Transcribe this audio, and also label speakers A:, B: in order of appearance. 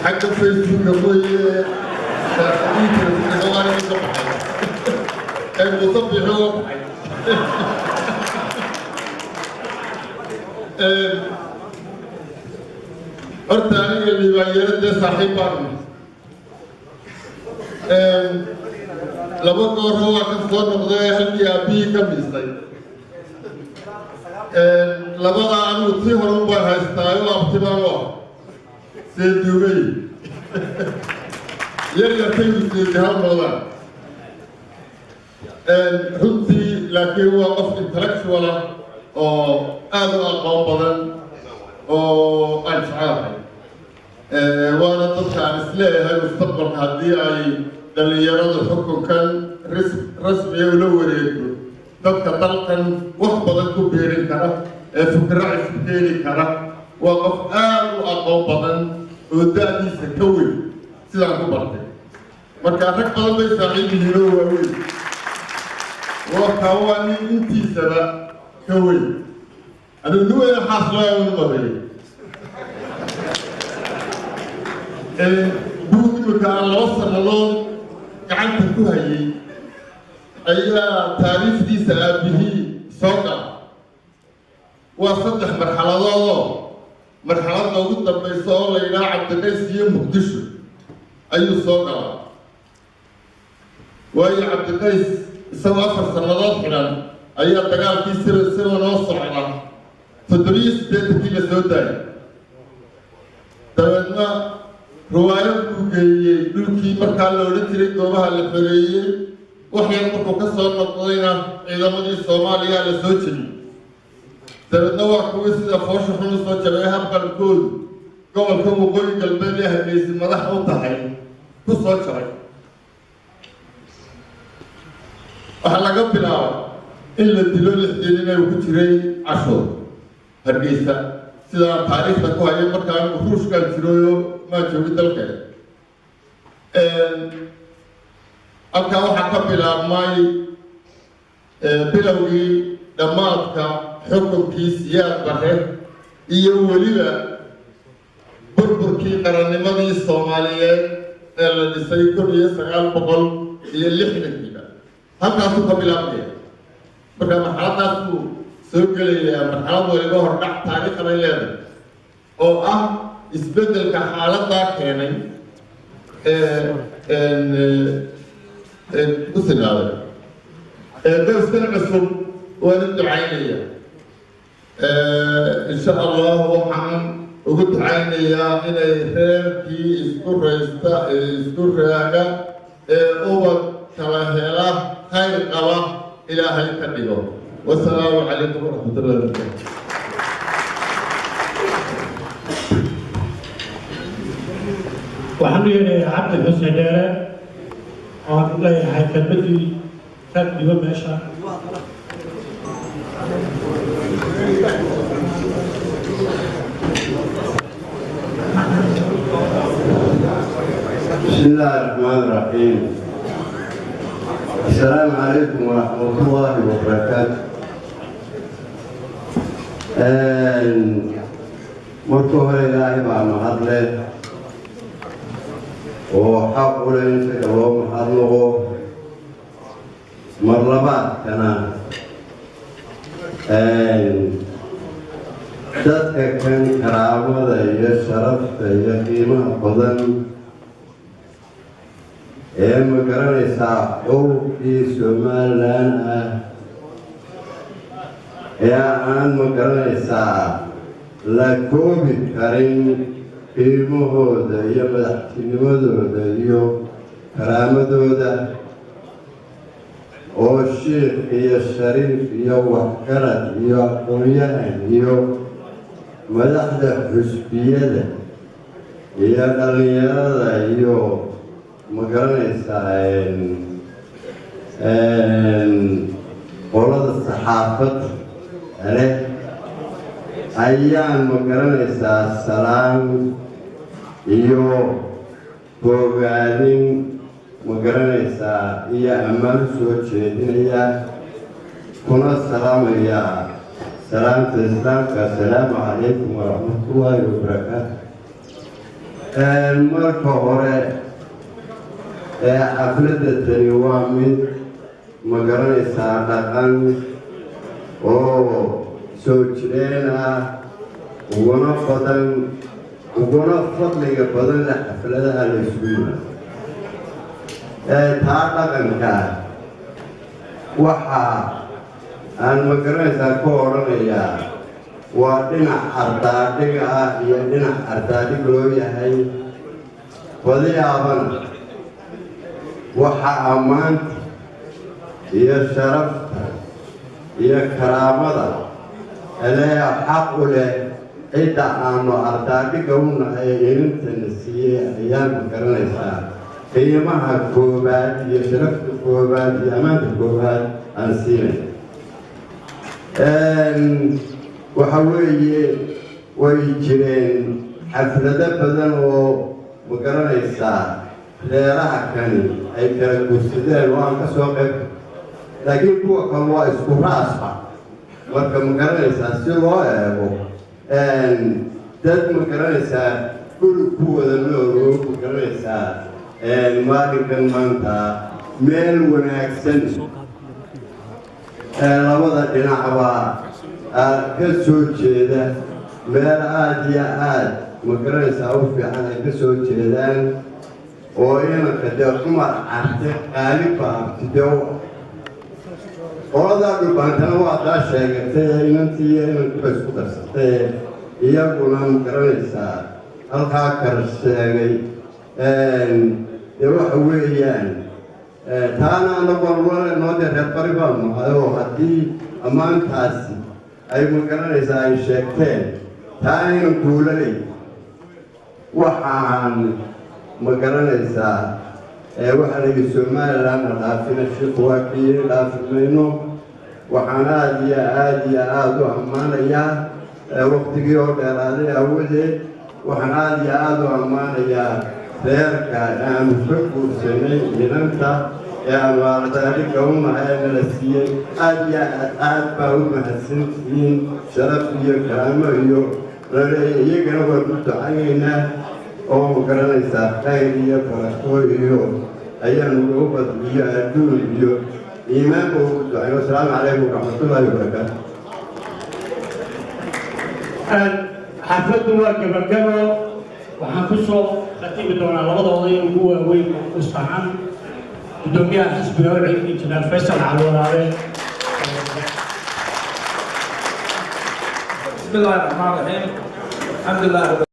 A: حق فيسبوك أبوي تأثير الغالي مصبح المصبح هو أرتاني اللي بيرد صاحبنا لما كان هو كان صار نقضي هل يبي كم يستوي لما أنا وصي هرم بهايستايو أبتدأ سيدوبي يلا تيجي سيدهم والله runtii laakiin waa qof intellectual ah oo aad u aqoon badan oo aan jecelahay waana dadka aan isleeyahay mustaqbalka haddii ay dhallinyarada xukunkan rasmiya ula wareegto dadka dalkan wax badan ku beerin kara ee fikra isku keeni kara waa qof aad u aqoon badan oo da'diisa ka weyn sidaan ku bartay marka rag badan bay saaxiib yihiin oo waaweyn وكواني انتي سبا كوي أنا نوين حاصلة ونمضي بوكي وكان الله وصل الله كعن تكوهي أي تاريخ دي سأبه سوقا وصدح مرحلة الله مرحلة قوة البيصال إلى عبد القيس مقدشو أي سوقا وأي عبد القيس سوى 4 سنوات حلال أي الدجال في سر ونص على تدريس تأتي للسوداء تبعنا رواية دوكي مكان لوريتري دوبها الفريق وحين مكوكسر نقطينا إذا مدي الصومالية للسوتشي تبعنا وحكوس أفوش حنوس وجبهها بقلكود قبل كم وقولي قلبي هنيس مدح وطحين كسر شري waxaa laga bilaabay in la dilo lixdeedina uu ku jiray cashuur hargeysa sidaa taariikhda ku hayay markaan ruushkan jirooyo maa joogin dalkeeda halkaa waxaa ka bilaabmay bilowgii dhammaadka xukunkii siyaad bare iyo weliba burburkii qarannimadii soomaaliyeed ee la dhisay 1960 halkaasuu ka bilaabmaya marka marxaladaasuu soo gelayaa marxalad waliba hordhac taariikha bay leedahay oo ah isbeddelka xaaladdaa keenay ku sinaaday darskan cusub waana ducaynaya insha allah waxaan ugu ducaynayaa inay reerkii isku raaga ubad kala hela خير قوة إلى هاي كديو والسلام عليكم ورحمة الله وبركاته.
B: وحنا عبد الحسين دارة عبد الله هاي كلمتي كديو ماشى.
C: بسم الله الرحمن الرحيم. السلام عليكم ورحمة الله وبركاته. مركو إلهي مع محضله وحق لين في الله محضله مرلبات كنا dadka kan karaamada iyo sharafta iyo qiimaha badan ee ma garanaysaa dhulkii Somaliland ah ee aan ma garanaysaa la koobi karin qiimahooda iyo madaxtinimadooda iyo karaamadooda oo sheekh iyo shariif iyo waxgarad iyo aqoonyahan iyo madaxda xusbiyada iyo dhalinyarada iyo ma garanaysaa qolada saxaafadda leh ayaan ma garanaysaa salaam iyo bogaadin ma garanaysaa iyo ammaan soo jeedinaya kuna salaamaya سلامة الإسلام السلام عليكم ورحمة الله وبركاته. المركة هوري حفلة التنوامي مقرن ساقاً وسوچلينا ونفضل لقبضن لحفلة الاسبوع تاقاً كان وحا أن مقرن ساقورنيا ودنا أرتادق يدنا أرتادق لويا هاي وذيابا وحا أمانت هي الشرف هي كرامة ألا حق له إذا أنو أرتادق هنا إنت نسيه أيام مقرن ساق هي معها كوبات هي شرف كوبات هي أمانت كوبات أنسيني وحوي ويجرين حفلة بدن ومقرن الساعة لراها كان أي كالجسدان وأنا كسوقك لكن هو كان وايس كراسة وكان مقرن الساعة سواه دد مقرن الساعة كل قوة النور مقرن الساعة ما كان منتا ميل وناكسن labada dhinacba ka soo jeeda meel aad iyo aad magaranaysaa u fiican ay ka soo jeedaan oo inanka dee cumar carte qaalibba abtidow qoladaa dhulbaantana waa taa sheegatay inantii iyo inankuba isku darsatay iyaguna magaranaysaa halkaa kala sheegay dee waxa weeyaan taana anagoon noo dee reer bari baan nahay oo haddii ammaantaasi ay magaranaysaa ay sheegteen taana inan guulanay waxaan magaranaysaa waxaa layidhi somaliland ha dhaafina shiiku waa kiyiri dhaafi mayno waxaan aada iyo aada u ammaanayaa waqtigii oo dheeraaday awadeed waxaan aada iyo aada u ammaanayaa reerka aanu ka guursanay inanta aanu ardaadiga u nahay nala siiyey aad iyo aad baa u mahadsantihiin sharaf iyo karaamo iyo iyagana waan ku ducaynaynaa oo magaranaysaa khayr iyo barako iyo ayaanu ugu badliyo adduun iyo iimaanka ugu ducayn wasalaamu calaykum waraxmatullaahi wabarakaatu
B: xafladdu waa gabagabo waxaan ku soo khatibi doonaa labadooda ee ugu waaweyn oo ku saxan gudoomiyaha xisbiga wixii injineer faysal calwalaale
D: بسم الله الرحمن الرحيم الحمد لله